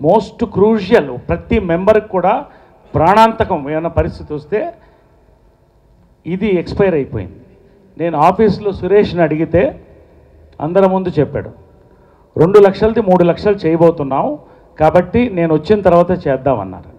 Most crucial, ప్రతి మెంబర్కి కూడా ప్రాణాంతకం ఏమైనా పరిస్థితి వస్తే ఇది ఎక్స్పైర్ అయిపోయింది. నేను ఆఫీస్లో సురేష్ని అడిగితే అందరి ముందు చెప్పాడు, 2 లక్షలది 3 లక్షలు చేయబోతున్నాం, కాబట్టి నేను వచ్చిన తర్వాత చేద్దామన్నారు.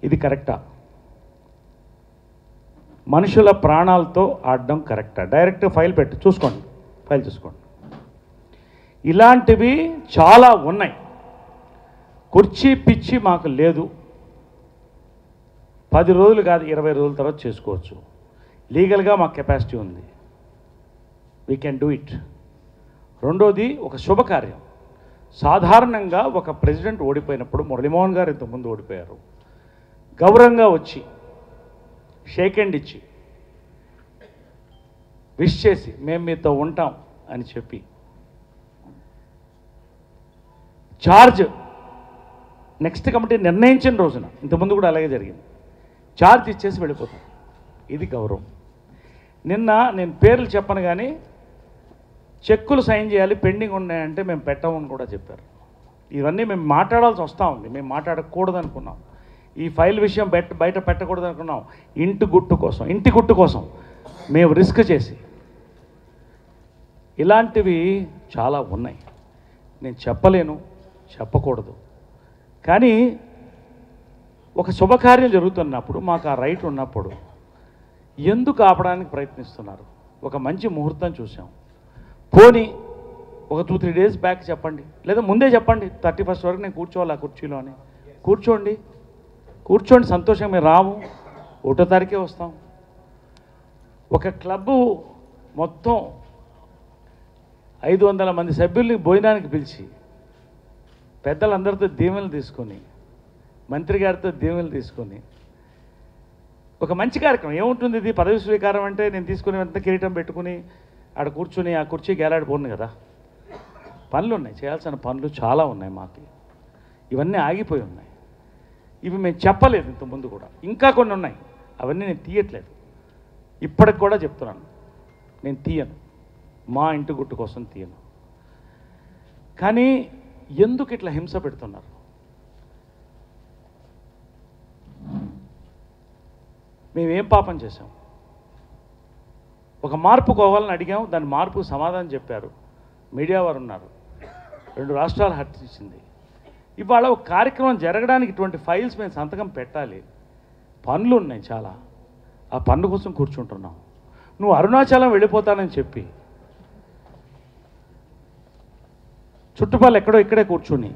ఇది కరెక్టా? మనుషుల ప్రాణాలతో ఆడడం కరెక్టా? డైరెక్ట్ ఫైల్ పెట్టి చూసుకోండి, ఫైల్ చూసుకోండి. ఇలాంటివి చాలా ఉన్నాయి. కుర్చీ పిచ్చి మాకు లేదు. 10 రోజులు కాదు, 20 రోజుల తర్వాత చేసుకోవచ్చు. లీగల్గా మాకు కెపాసిటీ ఉంది, వీ కెన్ డూ ఇట్. రెండోది, ఒక శుభకార్యం. సాధారణంగా ఒక ప్రెసిడెంట్ ఓడిపోయినప్పుడు, మురళీమోహన్ గారు ఇంతకుముందు ఓడిపోయారు, గౌరవంగా వచ్చి షేక్ హ్యాండ్ ఇచ్చి విష్ చేసి మేము మీతో ఉంటాం అని చెప్పి చార్జ్ నెక్స్ట్ కమిటీ నిర్ణయించిన రోజున, ఇంతకుముందు కూడా అలాగే జరిగింది, చార్జ్ ఇచ్చేసి వెళ్ళిపోతాం. ఇది గౌరవం. నిన్న నేను పేర్లు చెప్పను కానీ చెక్కులు సైన్ చేయాలి, పెండింగ్ ఉన్నాయంటే మేము పెట్టమని కూడా చెప్పారు. ఇవన్నీ మేము మాట్లాడాల్సి వస్తూ ఉంది. మేము మాట్లాడకూడదు అనుకున్నాం, ఈ ఫైల్ విషయం బయట పెట్టకూడదు అనుకున్నాం. ఇంటి గుట్టు కోసం మేము రిస్క్ చేసి, ఇలాంటివి చాలా ఉన్నాయి. నేను చెప్పలేను, చెప్పకూడదు. కానీ ఒక శుభకార్యం జరుగుతున్నప్పుడు, మాకు ఆ రైట్ ఉన్నప్పుడు ఎందుకు ఆపడానికి ప్రయత్నిస్తున్నారు? ఒక మంచి ముహూర్తం చూసాం, పోనీ ఒక 2-3 డేస్ బ్యాక్ చెప్పండి, లేదా ముందే చెప్పండి, 31st వరకు నేను కూర్చోవాలి ఆ కుర్చీలో అని. కూర్చోండి, సంతోషంగా. మేము రాము, 1వ తారీఖే వస్తాం. ఒక క్లబ్బు మొత్తం 500 మంది సభ్యుల్ని భోజనానికి పిలిచి, పెద్దలందరితో దీవెనలు తీసుకొని, మంత్రి గారితో దీవెనలు తీసుకొని, ఒక మంచి కార్యక్రమం. ఏముంటుంది ఇది? పదవి స్వీకారం అంటే నేను తీసుకుని అంత కిరీటం పెట్టుకుని ఆడ కూర్చుని ఆ కుర్చీ గేలాడిపోను కదా. పనులు ఉన్నాయి, చేయాల్సిన పనులు చాలా ఉన్నాయి మాకు. ఇవన్నీ ఆగిపోయి ఉన్నాయి. ఇవి మేము చెప్పలేదు ఇంతకుముందు కూడా, ఇంకా కొన్ని ఉన్నాయి, అవన్నీ నేను తీయట్లేదు. ఇప్పటికి కూడా చెప్తున్నాను, నేను తీయను, మా ఇంటి గుట్టు కోసం తీయను. కానీ ఎందుకు ఇట్లా హింస పెడుతున్నారు? మేమేం పాపం చేశాం? ఒక మార్పు కావాలని అడిగాం, దాని మార్పుకు సమాధానం చెప్పారు, మీడియా వారు ఉన్నారు, 2 రాష్ట్రాలు హర్షించింది. ఇవాళ ఒక కార్యక్రమం జరగడానికి ఇటువంటి ఫైల్స్ మేము సంతకం పెట్టాలి, పనులు ఉన్నాయి చాలా, ఆ పన్ను కోసం కూర్చుంటున్నాం. నువ్వు అరుణాచలం వెళ్ళిపోతానని చెప్పి చుట్టుపక్కల ఎక్కడో ఇక్కడే కూర్చుని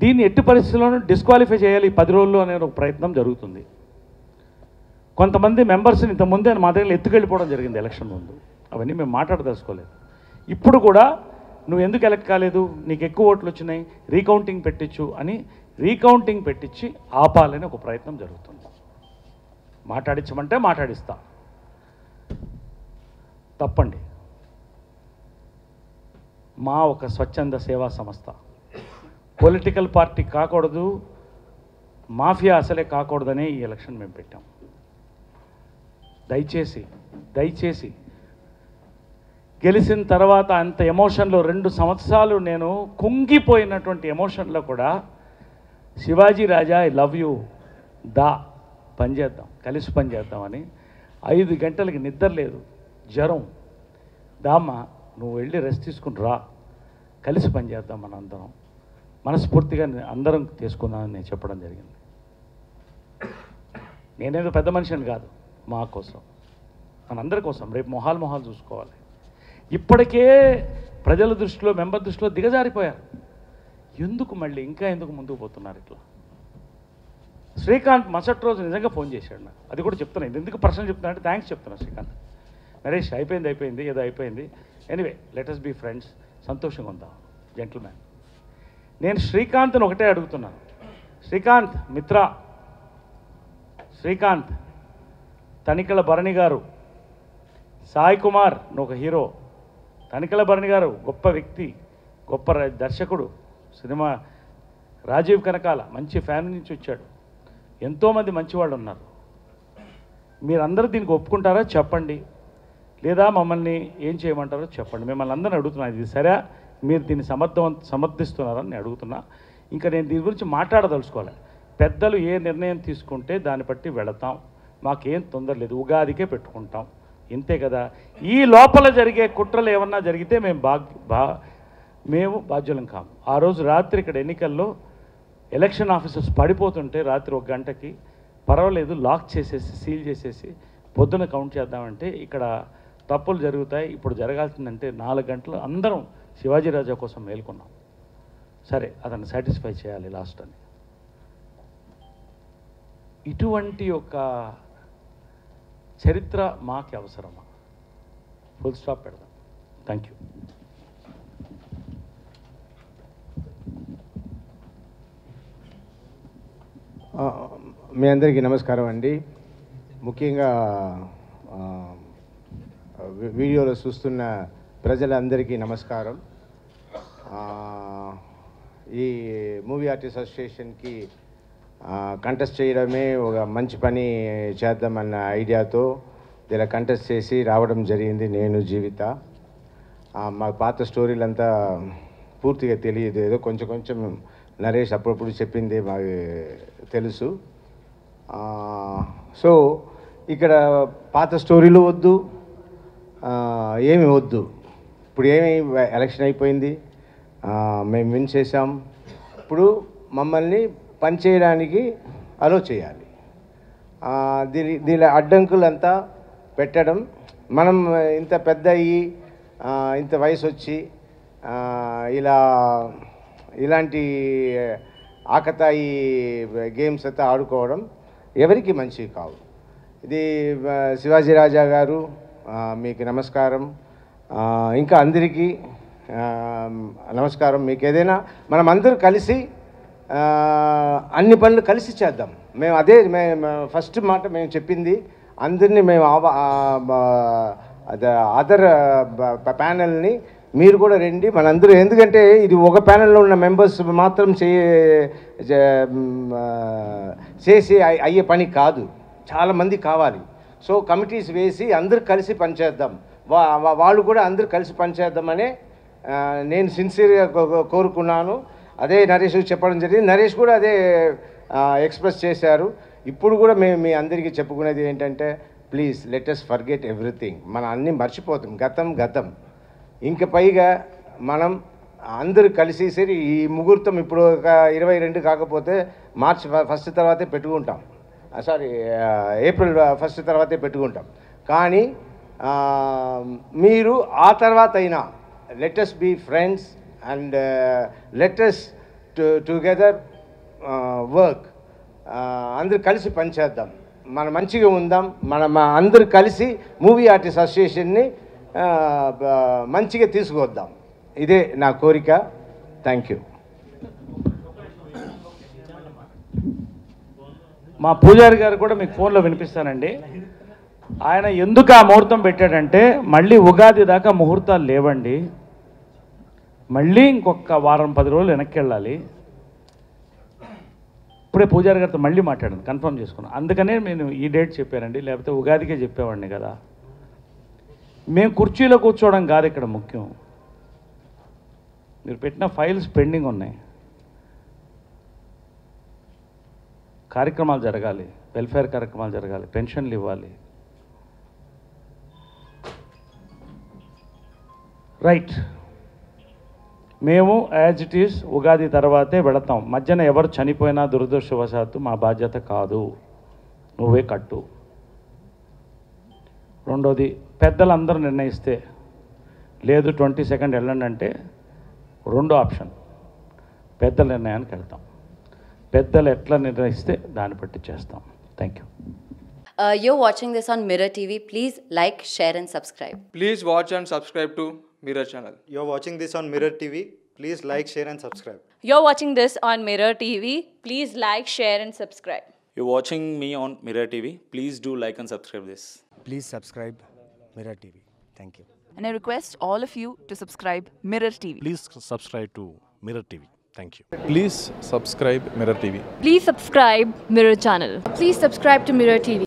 దీన్ని ఎట్టి పరిస్థితుల్లోనూ డిస్క్వాలిఫై చేయాలి 10 రోజుల్లో అనే ఒక ప్రయత్నం జరుగుతుంది. కొంతమంది మెంబర్స్ని ఇంతకుముందే మా దగ్గర ఎత్తుకెళ్ళిపోవడం జరిగింది ఎలక్షన్ ముందు. అవన్నీ మేము మాట్లాడదలుచుకోలేదు. ఇప్పుడు కూడా నువ్వు ఎందుకు ఎలక్ట్ కాలేదు, నీకు ఎక్కువ ఓట్లు వచ్చినాయి, రీకౌంటింగ్ పెట్టించు అని రీకౌంటింగ్ పెట్టించి ఆపాలని ఒక ప్రయత్నం జరుగుతుంది. మాట్లాడించమంటే మాట్లాడిస్తా, తప్పండి. మా ఒక స్వచ్ఛంద సేవా సంస్థ, పొలిటికల్ పార్టీ కాకూడదు, మాఫియా అసలే కాకూడదనే ఈ ఎలక్షన్ మేము పెట్టాం. దయచేసి గెలిచిన తర్వాత అంత ఎమోషన్లో 2 సంవత్సరాలు నేను కుంగిపోయినటువంటి ఎమోషన్లో కూడా శివాజీ రాజా ఐ లవ్ యూ, దా పనిచేద్దాం, కలిసి పనిచేద్దామని 5 గంటలకి నిద్ర లేదు, జ్వరం, దామ్మా నువ్వు వెళ్ళి రెస్ట్ తీసుకుని రా, కలిసి పనిచేద్దాం మన అందరం, మనస్ఫూర్తిగా అందరం తీసుకుందామని నేను చెప్పడం జరిగింది. నేనేదో పెద్ద మనిషిని కాదు, మా కోసం, మనందరి కోసం. రేపు మొహాలు చూసుకోవాలి. ఇప్పటికే ప్రజల దృష్టిలో, మెంబర్ దృష్టిలో దిగజారిపోయారు. ఎందుకు మళ్ళీ ఇంకా ఎందుకు ముందుకు పోతున్నారు ఇట్లా? శ్రీకాంత్ మరుసటి రోజు నిజంగా ఫోన్ చేశాడు నాకు, అది కూడా చెప్తున్నాను. ఎందుకు ప్రశ్న చెప్తున్నా అంటే థ్యాంక్స్ చెప్తున్నా శ్రీకాంత్. నరేష్ అయిపోయింది, ఏదో అయిపోయింది, anyway let us be friends, సంతోషంగా ఉందాం, జెంటిల్మ్యాన్. నేను శ్రీకాంత్ని ఒకటే అడుగుతున్నాను, శ్రీకాంత్ మిత్ర, శ్రీకాంత్, తనికెళ్ళ భరణి గారు, సాయి కుమార్ నువ్వు ఒక హీరో, తనికెళ్ళ భరణి గారు గొప్ప వ్యక్తి, గొప్ప దర్శకుడు, సినిమా రాజీవ్ కనకాల మంచి ఫ్యామిలీ నుంచి వచ్చాడు, ఎంతోమంది మంచివాళ్ళు ఉన్నారు. మీరందరూ దీనికి ఒప్పుకుంటారా చెప్పండి, లేదా మమ్మల్ని ఏం చేయమంటారో చెప్పండి. మిమ్మల్ని అందరిని అడుగుతున్నాను, ఇది సరే మీరు దీన్ని సమర్థిస్తున్నారని నేను అడుగుతున్నా. ఇంకా నేను దీని గురించి మాట్లాడదలుచుకోవాలి. పెద్దలు ఏ నిర్ణయం తీసుకుంటే దాన్ని బట్టి వెళతాం, మాకేం తొందర లేదు, ఉగాదికే పెట్టుకుంటాం, ఇంతే కదా. ఈ లోపల జరిగే కుట్రలు ఏమన్నా జరిగితే మేము బాధ్యులం కాము. ఆ రోజు రాత్రి ఇక్కడ ఎన్నికల్లో ఎలక్షన్ ఆఫీసర్స్ పడిపోతుంటే రాత్రి 1 గంటకి పర్వాలేదు లాక్ చేసేసి సీల్ చేసేసి పొద్దున కౌంట్ చేద్దామంటే ఇక్కడ తప్పులు జరుగుతాయి. ఇప్పుడు జరగాల్సిందంటే 4 గంటలు అందరం శివాజీ రాజా కోసం మేల్కొన్నాం. సరే అతన్ని సాటిస్ఫై చేయాలి లాస్ట్ అని. ఇటువంటి ఒక చరిత్ర మాకు అవసరమా? ఫుల్ స్టాప్ పెడదాం. Thank you. మీ అందరికీ నమస్కారం అండి. ముఖ్యంగా వీడియోలో చూస్తున్న ప్రజలందరికీ నమస్కారం. ఈ మూవీ ఆర్టిస్ట్ అసోసియేషన్కి కంటెస్ట్ చేయడమే ఒక మంచి పని చేద్దామన్న ఐడియాతో ఇలా కంటెస్ట్ చేసి రావడం జరిగింది. నేను జీవిత మా పాత స్టోరీలంతా పూర్తిగా తెలియదు, ఏదో కొంచెం కొంచెం నరేష్ అప్పుడప్పుడు చెప్పింది మాకు తెలుసు. సో ఇక్కడ పాత స్టోరీలు వద్దు, ఏమి వద్దు. ఇప్పుడు ఏమి ఎలక్షన్ అయిపోయింది, మేము విన్ చేసాం. ఇప్పుడు మమ్మల్ని పనిచేయడానికి అలో చేయాలి. దీని అడ్డంకులంతా పెట్టడం, మనం ఇంత పెద్ద అయ్యి ఇంత వయసు వచ్చి ఇలాంటి ఆకతాయి గేమ్స్ అయితే ఆడుకోవడం ఎవరికి మంచివి కావు. ఇది శివాజీ రాజా గారు మీకు నమస్కారం, ఇంకా అందరికీ నమస్కారం. మీకు ఏదైనా మనం అందరూ కలిసి అన్ని పనులు కలిసి చేద్దాం. మేము మేము ఫస్ట్ మాట మేము చెప్పింది, అందరినీ మేము అదర్ ప్యానెల్ని మీరు కూడా రండి మనందరూ. ఎందుకంటే ఇది ఒక ప్యానెల్లో ఉన్న మెంబర్స్ మాత్రం చేసి అయ్యే పని కాదు, చాలామంది కావాలి. సో కమిటీస్ వేసి అందరూ కలిసి పనిచేద్దాం, వాళ్ళు కూడా అందరూ కలిసి పనిచేద్దామనే నేను సిన్సియర్గా కోరుకున్నాను. అదే నరేష్ చెప్పడం జరిగింది, నరేష్ కూడా అదే ఎక్స్ప్రెస్ చేశారు. ఇప్పుడు కూడా మేము మీ అందరికీ చెప్పుకునేది ఏంటంటే, please let us forget everything. మనం అన్నీ మర్చిపోతాం, గతం. ఇంక పైగా మనం అందరూ కలిసి సరి ఈ ముహూర్తం ఇప్పుడు ఒక 22 కాకపోతే మార్చ్ 1 తర్వాతే పెట్టుకుంటాం, ఏప్రిల్ 1 తర్వాతే పెట్టుకుంటాం. కానీ మీరు ఆ తర్వాత అయినా let us be friends and let us together work. అందరూ కలిసి పనిచేద్దాం, మనం మంచిగా ఉందాం. మనం అందరూ కలిసి మూవీ ఆర్టిస్ట్ అసోసియేషన్ని మంచిగా తీసుకువద్దాం. ఇదే నా కోరిక. Thank you. మా పూజారి గారు కూడా మీకు ఫోన్లో వినిపిస్తానండి. ఆయన ఎందుకు ఆ ముహూర్తం పెట్టాడంటే, మళ్ళీ ఉగాది దాకా ముహూర్తాలు లేవండి, మళ్ళీ ఇంకొక వారం 10 రోజులు వెనక్కి వెళ్ళాలి. ఇప్పుడే పూజారి గారితో మళ్ళీ మాట్లాడాను, కన్ఫర్మ్ చేసుకున్నాను. అందుకనే నేను ఈ డేట్ చెప్పానండి, లేకపోతే ఉగాదికే చెప్పేవాడిని కదా. మేము కుర్చీలో కూర్చోవడం కాదు ఇక్కడ ముఖ్యం, మీరు పెట్టిన ఫైల్స్ పెండింగ్ ఉన్నాయి, కార్యక్రమాలు జరగాలి, వెల్ఫేర్ కార్యక్రమాలు జరగాలి, పెన్షన్లు ఇవ్వాలి. రైట్, మేము యాజ్ ఇట్ ఈస్ ఉగాది తర్వాతే వెళతాం. మధ్యన ఎవరు చనిపోయినా దురదృష్టవశాత్తు మా బాధ్యత కాదు, నువ్వే కట్టు. రెండోది, పెద్దలందరూ నిర్ణయిస్తే లేదు 22nd వెళ్ళండి అంటే రెండో ఆప్షన్, పెద్దల నిర్ణయానికి వెళ్తాం. పెద్దలు ఎట్లా నిర్ణయిస్తే దాన్ని బట్టి చేస్తాం. Thank you. You're watching this on Mirror TV. Please like, share and subscribe. Please watch and subscribe to Mirror channel. You're watching this on Mirror TV. Please like, share and subscribe. You're watching this on Mirror TV. Please like, share and subscribe. You're watching me on Mirror TV. Please do like and subscribe this. Please subscribe Mirror TV. Thank you. And I request all of you to subscribe Mirror TV. Please subscribe to Mirror TV. Thank you. Please subscribe Mirror TV. Please subscribe Mirror channel. Please subscribe to Mirror TV.